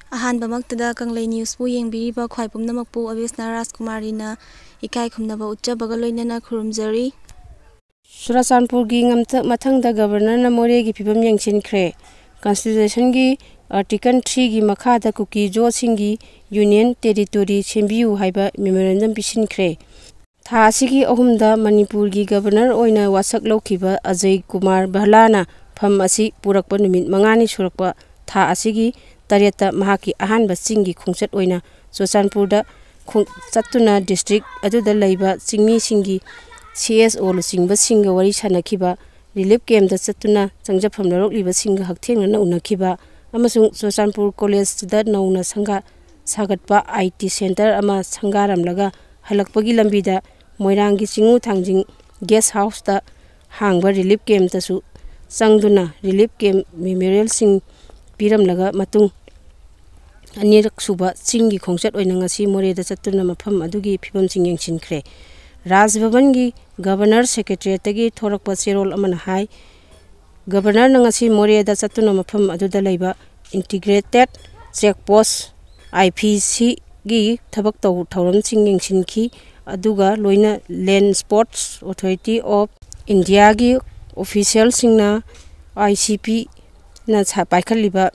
ꯑꯍꯥꯟꯕꯃꯛꯇꯗ ꯀꯪꯂꯩ ꯅ꯭ꯌꯨꯁꯄꯨ ꯌꯦꯡꯕꯤꯔꯤꯕ ꯈ꯭ꯋꯥꯏ ꯄꯨꯝꯅꯃꯛꯄꯨ ꯑꯕꯦꯁꯅꯥ ꯔꯥꯖꯀꯨꯃꯥꯔꯤꯅ ꯏꯀꯥꯏ ꯈꯨꯝꯅꯕ ꯎꯠꯆꯕꯒ ꯂꯣꯏꯅꯅ ꯈꯨꯔꯨꯝꯖꯔꯤ꯫ ꯆꯨꯔꯆꯥꯟꯄꯨꯔꯒꯤ ꯃꯊꯪꯗ ꯒꯕꯔꯅꯔꯅ ꯃꯣꯔꯦꯒꯤ ꯐꯤꯚꯝ ꯌꯦꯡꯁꯤꯟꯈ꯭ꯔꯦ꯫ ꯀꯟꯁꯇꯤꯇ꯭ꯌꯨꯁꯟꯒꯤ ꯑꯥꯔꯇꯤꯀꯜ 3ꯒꯤ ꯃꯈꯥꯗ ꯀꯨꯀꯤ ꯖꯣꯠꯁꯤꯡꯒꯤ ꯌꯨꯅꯤꯌꯟ ꯇꯦꯔꯤꯇꯣꯔꯤ ꯁꯦꯝꯕꯤꯌꯨ ꯍꯥꯏꯕ ꯃꯦꯃꯣꯔꯦꯟꯗꯝ ꯄꯤꯁꯤꯟꯈ꯭ꯔꯦ꯫ ꯊꯥ ꯑꯁꯤꯒꯤ 3ꯗ ꯃꯅꯤꯄꯨꯔꯒꯤ ꯒꯕꯔꯅꯔ ꯑꯣꯏꯅ ꯋꯥꯁꯛ ꯂꯧꯈꯤꯕ ꯑꯖꯌ ꯀꯨꯃꯥꯔ ꯚꯜꯂꯥꯅ ꯐꯝ ꯑꯁꯤ ꯄꯨꯔꯛꯄ ꯅꯨꯃꯤꯠ 5ꯅꯤ ꯁꯨꯔꯛꯄ ꯊꯥ ꯑꯁꯤꯒꯤ 7ꯇ ꯃꯍꯥꯛꯀꯤ ꯑꯍꯥꯟꯕ ꯆꯤꯡꯒꯤ ꯈꯣꯡꯆꯠ ꯑꯣꯏꯅ ꯆꯨꯔꯆꯥꯟꯄꯨꯔꯗ ꯆꯠꯇꯨꯅ ꯗꯤꯁꯇ꯭ꯔꯤꯛ ꯑꯗꯨꯗ ꯂꯩꯕ ꯆꯤꯡꯃꯤꯁꯤꯡꯒꯤ CSO ꯂꯨꯆꯤꯡꯕꯁꯤꯡꯒ ꯋꯥꯔꯤ ꯁꯥꯅꯈꯤꯕ, ꯔꯤꯂꯤꯐ ꯀꯦꯝꯞꯇ ꯆꯠꯇꯨꯅ ꯆꯪꯖꯐꯝ ꯂꯧꯔꯛꯂꯤꯕꯁꯤꯡꯒ ꯍꯛꯊꯦꯡꯅꯅ ꯎꯅꯈꯤꯕ ꯑꯃꯁꯨꯡ ꯆꯨꯔꯆꯥꯟꯄꯨꯔ ꯀꯣꯂꯦꯖꯇ ꯅꯧꯅ ꯁꯥꯒꯠꯄ IT ꯁꯦꯟꯇꯔ ꯑꯃ ꯁꯪꯒꯥꯔꯝꯂꯒ ꯍꯜꯂꯛꯄꯒꯤ ꯂꯝꯕꯤꯗ ꯃꯣꯏꯔꯥꯡꯒꯤ ꯆꯤꯡꯉꯨ ꯊꯥꯡꯖꯤꯡ ꯒꯦꯁ ꯍꯥꯎꯁꯇ ꯍꯥꯡꯕ ꯔꯤꯂꯤꯐ ꯀꯦꯝꯞꯇꯁꯨ ꯆꯪꯗꯨꯅ ꯔꯤꯂꯤꯐ ꯀꯦꯝꯞ ꯃꯦꯃꯣꯔꯤꯌꯦꯜꯁꯤꯡ ꯄꯤꯔꯝꯂꯒ ꯃꯇꯨꯡ ꯑꯅꯤꯔꯛ ꯁꯨꯕ ꯆꯤꯡꯒꯤ ꯈꯣꯡꯆꯠ ꯑꯣꯏꯅ ꯉꯁꯤ ꯃꯣꯔꯦꯗ ꯆꯠꯇꯨꯅ ꯃꯐꯝ ꯑꯗꯨꯒꯤ ꯐꯤꯕꯝꯁꯤꯡ ꯌꯦꯡꯁꯤꯟꯈ꯭ꯔꯦ꯫ ꯔꯥꯖ ꯚꯕꯟꯒꯤ ꯒꯕꯔꯅꯔ ꯁꯦꯀ꯭ꯔꯦꯇꯔꯤꯌꯦꯠꯇꯒꯤ ꯊꯣꯔꯛꯄ ꯆꯦꯔꯣꯜ ꯑꯃꯅ ꯍꯥꯏ ꯒꯕꯔꯅꯔꯅ ꯉꯁꯤ ꯃꯣꯔꯦꯗ ꯆꯠꯇꯨꯅ ꯃꯐꯝ ꯑꯗꯨꯗ ꯂꯩꯕ ꯏꯟꯇꯤꯒ꯭ꯔꯦꯇꯦꯗ ꯆꯦꯛꯄꯣꯁꯠ IPCꯒꯤ ꯊꯕꯛ ꯊꯧꯔꯝꯁꯤꯡ ꯌꯦꯡꯁꯤꯟꯈꯤ ꯑꯗꯨꯒ ꯂꯣꯏꯅ ꯂꯦꯟꯗ ꯁ꯭ꯄꯣꯔꯠꯁ ꯑꯣꯊꯣꯔꯤꯇꯤ ꯑꯣꯐ ꯏꯟꯗꯤꯌꯥꯒꯤ ꯑꯣꯐꯤꯁꯤꯌꯦꯜꯁꯤꯡꯅ ICPꯅ ꯄꯥꯏꯈꯠꯂꯤꯕ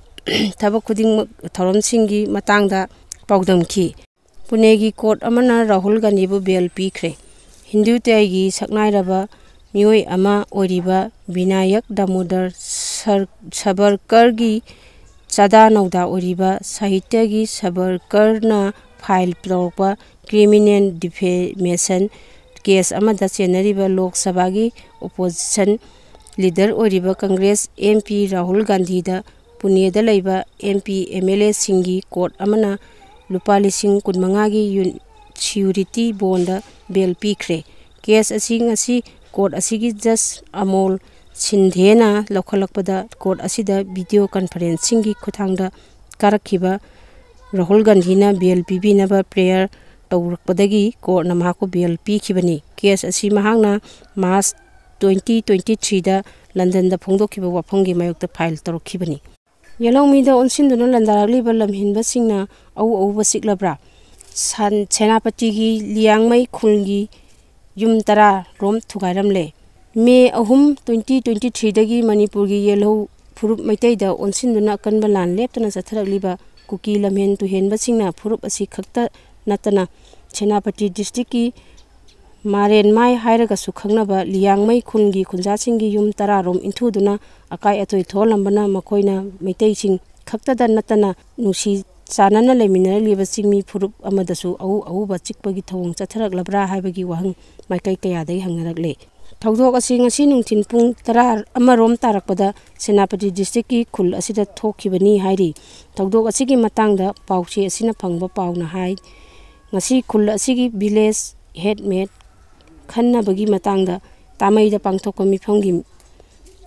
ꯊꯕꯛ ꯈꯨꯗꯤꯡꯃꯛ ꯊꯧꯔꯝꯁꯤꯡꯒꯤ ꯃꯇꯥꯡꯗ ꯄꯥꯎꯗꯝꯈꯤ꯫ ꯄꯨꯅꯦꯒꯤ ꯀꯣꯔꯠ ꯑꯃꯅ ꯔꯥꯍꯨꯜ ꯒꯥꯟꯙꯤꯕꯨ ꯕꯦꯜ ꯄꯤꯈ꯭ꯔꯦ꯫ ꯍꯤꯟꯗꯨꯇ꯭ꯌꯒꯤ ꯁꯛꯅꯥꯏꯔꯕ ꯃꯤꯑꯣꯏ ꯑꯃ ꯑꯣꯏꯔꯤꯕ ꯕꯤꯅꯥꯌꯛ ꯗꯥꯃꯣꯗꯔ ꯁꯕꯔꯀꯔꯒꯤ ꯆꯥꯗꯥ ꯅꯧꯗꯥ ꯑꯣꯏꯔꯤꯕ ꯁꯥꯍꯤꯇ꯭ꯌꯒꯤ ꯁꯕꯔꯀꯔꯅ ꯐꯥꯏꯜ ꯇꯧꯔꯛꯄ ꯀ꯭ꯔꯤꯃꯤꯅꯦꯜ ꯗꯤꯐꯦꯃꯦꯁꯟ ꯀꯦꯁ ꯑꯃꯗ ꯆꯦꯟꯅꯔꯤꯕ ꯂꯣꯛ ꯁꯚꯥꯒꯤ ꯑꯣꯄꯣꯖꯤꯁꯟ ꯂꯤꯗꯔ ꯑꯣꯏꯔꯤꯕ ꯀꯪꯒ꯭ꯔꯦꯁ MP ꯔꯥꯍꯨꯜ ꯒꯥꯟꯙꯤꯗ ꯄꯨꯅꯦꯗ ꯂꯩꯕ MP MLAꯁꯤꯡꯒꯤ ꯀꯣꯔꯠ ꯑꯃꯅ ꯂꯨꯄꯥ 15,000ꯒꯤ ꯁ꯭ꯌꯨꯔꯤꯇꯤ ꯕꯣꯟꯗ ꯕꯦꯜ ꯄꯤꯈ꯭ꯔꯦ꯫ ꯀꯦꯁ ꯑꯁꯤ ꯉꯁꯤ ꯀꯣꯔꯠ ꯑꯁꯤꯒꯤ ꯖꯖ ꯑꯃꯣꯜ ꯁꯤꯟꯙꯦꯅ ꯂꯧꯈꯠꯂꯛꯄꯗ ꯀꯣꯔꯠ ꯑꯁꯤꯗ ꯚꯤꯗꯤꯑꯣ ꯀꯟꯐꯔꯦꯟꯁꯤꯡꯒꯤ ꯈꯨꯠꯊꯥꯡꯗ ꯀꯥꯔꯛꯈꯤꯕ ꯔꯥꯍꯨꯜ ꯒꯥꯟꯙꯤꯅ ꯕꯦꯜ ꯄꯤꯕꯤꯅꯕ ꯄ꯭ꯔꯦꯌꯔ ꯇꯧꯔꯛꯄꯗꯒꯤ ꯀꯣꯔꯠꯅ ꯃꯍꯥꯛꯄꯨ ꯕꯦꯜ ꯄꯤꯈꯤꯕꯅꯤ꯫ ꯀꯦꯁ ꯑꯁꯤ ꯃꯍꯥꯛꯅ ꯃꯥꯔꯆ 2023ꯗ ꯂꯟꯗꯟꯗ ꯐꯣꯡꯗꯣꯛꯈꯤꯕ ꯋꯥꯐꯝꯒꯤ ꯃꯥꯌꯣꯛꯇ ꯐꯥꯏꯜ ꯇꯧꯔꯛꯈꯤꯕꯅꯤ꯫ ꯌꯦꯜꯍꯧꯃꯤꯗ ꯑꯣꯟꯁꯤꯟꯗꯨꯅ ꯂꯟꯗꯥꯔꯛꯂꯤꯕ ꯂꯝꯍꯦꯟꯕꯁꯤꯡꯅ ꯑꯎ-ꯑꯎꯕ ꯆꯤꯛꯂꯕ꯭ꯔꯥ? ꯁꯦꯅꯥꯄꯇꯤꯒꯤ ꯂꯤꯌꯥꯡꯃꯩ ꯈꯨꯜꯒꯤ ꯌꯨꯝ 10 ꯔꯣꯝ ꯊꯨꯒꯥꯏꯔꯝꯂꯦ꯫ ꯃꯦ 3, 2023ꯗꯒꯤ ꯃꯅꯤꯄꯨꯔꯒꯤ ꯌꯦꯜꯍꯧ ꯐꯨꯔꯨꯞ ꯃꯩꯇꯩꯗ ꯑꯣꯟꯁꯤꯟꯗꯨꯅ ꯑꯀꯟꯕ ꯂꯥꯟ ꯂꯦꯞꯇꯅ ꯆꯠꯊꯔꯛꯂꯤꯕ ꯀꯨꯀꯤ ꯂꯝꯍꯦꯟ ꯇꯨꯍꯦꯟꯕꯁꯤꯡꯅ ꯐꯨꯔꯨꯞ ꯑꯁꯤ ꯈꯛꯇ ꯅꯠꯇꯅ ꯁꯦꯅꯥꯄꯇꯤ ꯗꯤꯁꯇ꯭ꯔꯤꯛꯀꯤ ꯃꯥꯔꯦꯟꯃꯥꯏ ꯍꯥꯏꯔꯒꯁꯨ ꯈꯪꯅꯕ ꯂꯤꯌꯥꯡꯃꯩ ꯈꯨꯜꯒꯤ ꯈꯨꯟꯖꯥꯁꯤꯡꯒꯤ ꯌꯨꯝ 10 ꯔꯣꯝ ꯏꯟꯊꯨꯗꯨꯅ ꯑꯀꯥꯏ ꯑꯇꯣꯏ ꯊꯣꯛꯍꯜꯂꯝꯕꯅ ꯃꯈꯣꯏꯅ ꯃꯩꯇꯩꯁꯤꯡ ꯈꯛꯇꯗ ꯅꯠꯇꯅ ꯅꯨꯡꯁꯤ ꯆꯥꯟꯅꯅ ꯂꯩꯃꯤꯟꯅꯔꯤꯕ ꯆꯤꯡꯃꯤ ꯐꯨꯔꯨꯞ ꯑꯃꯗꯁꯨ ꯑꯎ-ꯑꯎꯕ ꯆꯤꯛꯄꯒꯤ ꯊꯧꯑꯣꯡ ꯆꯠꯊꯔꯛꯂꯕ꯭ꯔꯥ ꯍꯥꯏꯕꯒꯤ ꯋꯥꯍꯪ ꯃꯥꯏꯀꯩ ꯀꯌꯥꯗꯒꯤ ꯍꯪꯅꯔꯛꯂꯦ꯫ ꯊꯧꯗꯣꯛ ꯑꯁꯤ ꯉꯁꯤ ꯅꯨꯡꯊꯤꯜ ꯄꯨꯡ 11 ꯇꯥꯔꯛꯄꯗ ꯁꯦꯅꯥꯄꯇꯤ ꯗꯤꯁꯇ꯭ꯔꯤꯛꯀꯤ ꯈꯨꯜ ꯑꯁꯤꯗ ꯊꯣꯛꯈꯤꯕꯅꯤ ꯍꯥꯏꯔꯤ꯫ ꯊꯧꯗꯣꯛ ꯑꯁꯤꯒꯤ ꯃꯇꯥꯡꯗ ꯄꯥꯎꯆꯦ ꯑꯁꯤꯅ ꯐꯪꯕ ꯄꯥꯎꯅ ꯍꯥꯏ ꯉꯁꯤ ꯈꯨꯜ ꯑꯁꯤꯒꯤ ꯚꯤꯂꯦꯖ ꯍꯦꯗꯃꯦꯠ ꯈꯟꯅꯕꯒꯤ ꯃꯇꯥꯡꯗ ꯇꯥꯃꯩꯗ ꯄꯥꯡꯊꯣꯛꯄ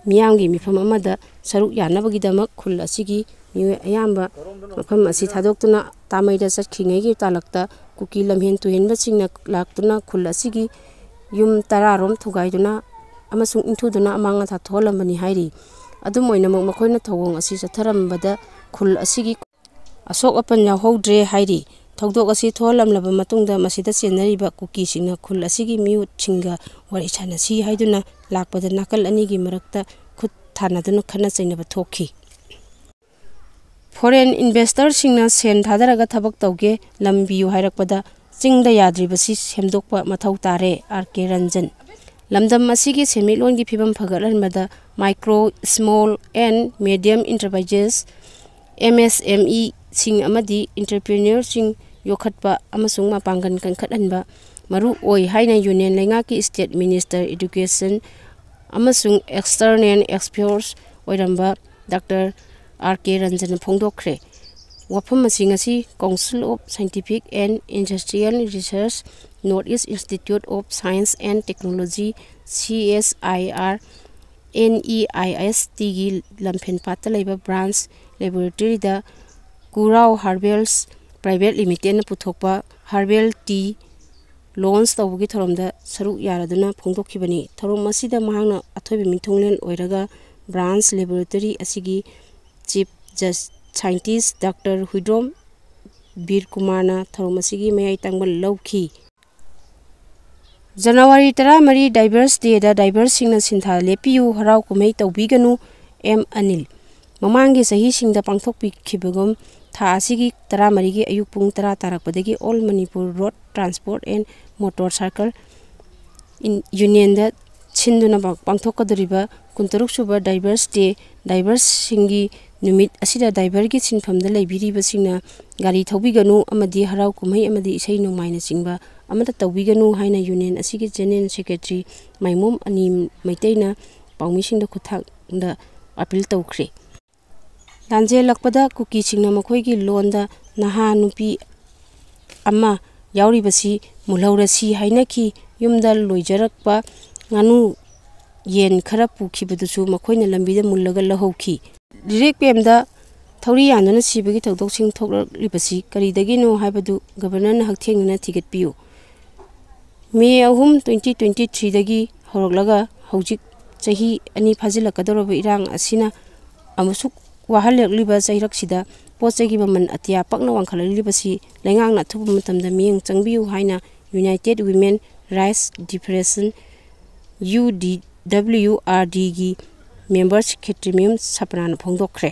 ꯃꯤꯌꯥꯝꯒꯤ ꯃꯤꯐꯝ ꯑꯃꯗ ꯁꯔꯨꯛ ꯌꯥꯅꯕꯒꯤꯗꯃꯛ ꯈꯨꯜ ꯑꯁꯤꯒꯤ ꯃꯤꯑꯣꯏ ꯑꯌꯥꯝꯕ ꯃꯐꯝ ꯑꯁꯤ ꯊꯥꯗꯣꯛꯇꯨꯅ ꯇꯥꯃꯩꯗ ꯆꯠꯈ꯭ꯔꯤꯉꯩꯒꯤ ꯇꯥꯂꯛꯇ ꯀꯨꯀꯤ ꯂꯝꯍꯦꯟ ꯇꯨꯍꯦꯟꯕꯁꯤꯡꯅ ꯂꯥꯛꯇꯨꯅ ꯈꯨꯜ ꯑꯁꯤꯒꯤ ꯌꯨꯝ 10 ꯔꯣꯝ ꯊꯨꯒꯥꯏꯗꯨꯅ ꯑꯃꯁꯨꯡ ꯏꯟꯊꯨꯗꯨꯅ ꯑꯃꯥꯡ ꯑꯇꯥ ꯊꯣꯛꯍꯜꯂꯝꯕꯅꯤ ꯍꯥꯏꯔꯤ꯫ ꯑꯗꯨꯝ ꯑꯣꯏꯅꯃꯛ ꯃꯈꯣꯏꯅ ꯊꯧꯑꯣꯡ ꯑꯁꯤ ꯆꯠꯊꯔꯝꯕꯗ ꯈꯨꯜ ꯑꯁꯤꯒꯤ ꯑꯁꯣꯛ ꯑꯄꯟ ꯌꯥꯎꯍꯧꯗ꯭ꯔꯦ ꯍꯥꯏꯔꯤ꯫ ꯊꯧꯗꯣꯛ ꯑꯁꯤ ꯊꯣꯛꯍꯜꯂꯝꯂꯕ ꯃꯇꯨꯡꯗ ꯃꯁꯤꯗ ꯆꯦꯟꯅꯔꯤꯕ ꯀꯨꯀꯤꯁꯤꯡꯅ ꯈꯨꯜ ꯑꯁꯤꯒꯤ ꯃꯤꯍꯨꯠꯁꯤꯡꯒ ꯋꯥꯔꯤ ꯁꯥꯅꯁꯤ ꯍꯥꯏꯗꯨꯅ ꯂꯥꯛꯄꯗ ꯅꯥꯀꯜ ꯑꯅꯤꯒꯤ ꯃꯔꯛꯇ ꯈꯨꯠ ꯊꯥꯅꯗꯨꯅ ꯈꯠꯅ ꯆꯩꯅꯕ ꯊꯣꯛꯈꯤ꯫ ꯐꯣꯔꯦꯟ ꯏꯟꯚꯦꯁꯇꯔꯁꯤꯡꯅ ꯁꯦꯟ ꯊꯥꯗꯔꯒ ꯊꯕꯛ ꯇꯧꯒꯦ ꯂꯝ ꯄꯤꯌꯨ ꯍꯥꯏꯔꯛꯄꯗ ꯆꯤꯡꯗ ꯌꯥꯗ꯭ꯔꯤꯕꯁꯤ ꯁꯦꯝꯗꯣꯛꯄ ꯃꯊꯧ ꯇꯥꯔꯦ RK ꯔꯟꯖꯟ꯫ ꯂꯝꯗꯝ ꯑꯁꯤꯒꯤ ꯁꯦꯟꯃꯤꯠꯂꯣꯟꯒꯤ ꯐꯤꯕꯝ ꯐꯒꯠꯍꯟꯕꯗ ꯃꯥꯏꯀ꯭ꯔꯣ, ꯁ꯭ꯃꯣꯜ ꯑꯦꯟড ꯃꯤꯗꯤꯌꯝ ꯏꯟꯇꯔꯄ꯭ꯔꯥꯏꯖꯦꯁ MSMEꯁꯤꯡ ꯑꯃꯗꯤ ꯏꯟꯇꯔꯄ꯭ꯔꯤꯅ꯭ꯌꯣꯔꯁꯤꯡ ꯌꯣꯛꯈꯠꯄ ꯑꯃꯁꯨꯡ ꯃꯄꯥꯡꯒꯜ ꯀꯟꯈꯠꯍꯟꯕ ꯃꯔꯨ ꯑꯣꯏ ꯍꯥꯏꯅ ꯌꯨꯅꯤꯌꯟ ꯂꯩꯉꯥꯛꯀꯤ ꯁ꯭ꯇꯦꯠ ꯃꯤꯅꯤꯁꯇꯔ ꯑꯦꯗꯨꯀꯦꯁꯟ ꯑꯃꯁꯨꯡ ꯑꯦꯛꯁꯇꯔꯅꯦꯜ ꯑꯦꯐꯤꯌꯔꯁ ꯑꯣꯏꯔꯝꯕ ꯗꯥꯛꯇꯔ RK ꯔꯟꯖꯟꯅ ꯐꯣꯡꯗꯣꯛꯈ꯭ꯔꯦ꯫ ꯋꯥꯐꯝ ꯑꯁꯤ ꯉꯁꯤ council of scientific and industrial research, north east institute of science and technology CSIR NEISTꯒꯤ ꯂꯝꯐꯦꯟꯄꯥꯠꯇ ꯂꯩꯕ ꯕ꯭ꯔꯥꯟꯁ ꯂꯦꯕꯣꯔꯦꯇꯔꯤꯗ ꯀꯨꯔꯥꯎ ꯍꯥꯔꯕꯦꯜꯁ ꯄ꯭ꯔꯥꯏꯚꯦꯠ ꯂꯤꯃꯤꯇꯦꯗꯅ ꯄꯨꯊꯣꯛꯄ ꯍꯥꯔꯕꯦꯜ ꯇꯤ ꯂꯣꯟꯆ ꯇꯧꯕꯒꯤ ꯊꯧꯔꯝꯗ ꯁꯔꯨꯛ ꯌꯥꯔꯗꯨꯅ ꯐꯣꯡꯗꯣꯛꯈꯤꯕꯅꯤ꯫ ꯊꯧꯔꯝ ꯑꯁꯤꯗ ꯃꯍꯥꯛꯅ ꯑꯊꯣꯏꯕ ꯃꯤꯊꯨꯡꯂꯦꯟ ꯑꯣꯏꯔꯒ ꯕ꯭ꯔꯥꯟꯁ ꯂꯦꯕꯣꯔꯦꯇꯔꯤ ꯑꯁꯤꯒꯤ ꯆꯤꯐ साइंटिस्ट डॉक्टर हुइड्रोम वीरकुमारना थौरम असिगी मयाई तंगबल लौखी जनवरी 13 डाइवर्स डे दा डाइवर्स सिंगना सिंथा लेपियु हराव कुमै तौबीगनु एम अनिल ममांगे सही सिंगदा पांगथोकपिखिबगम था असिगी 13 गी अयुक पुंग 10 तारकपदगी all Manipur road transport and motor cycle union दा छिंदुना पांगथोकदरिबा 19 सुबा डाइवर्स डे डाइवर्स सिंगी नुमित असिदा डाइवर की सिंफमदा लेबिरिबा सिंगना गाड़ी थौबीगनु अमदी हराव कुमै अमदी इसै नोंमाइना सिंगबा अमदा तौबीगनु हाइना यूनियन असिगी जनरल सेक्रेटरी माइमुम अनि मैतैना पाउमिसिंगदा खुथांगदा अपील तौख्रे लांजे लकपदा कुकी सिंगना मखोइगी लोनदा नहा नुपी अम्मा यावरिबसी मुलौरसी हाइनाखी युमदा लोइजरकपा nganu yen khara pukhibadusu makhoina lambida mullaga lahauki direct pemda thauri yanduna sibagi thodok sing thoklibasi karidagi no haibadu governor na hakthengna ticket piu May 2023 dagi horoklaga haujik chahi ani phajilakadoroba irang asina amusuk wahalekliba chairak-sida pochagi baman atia pakna wangkhalalibasi laingangna thubu matamda miyeng changbiu haina United Women Rights Depression UWRD gi member secretary mem sapran phongdokre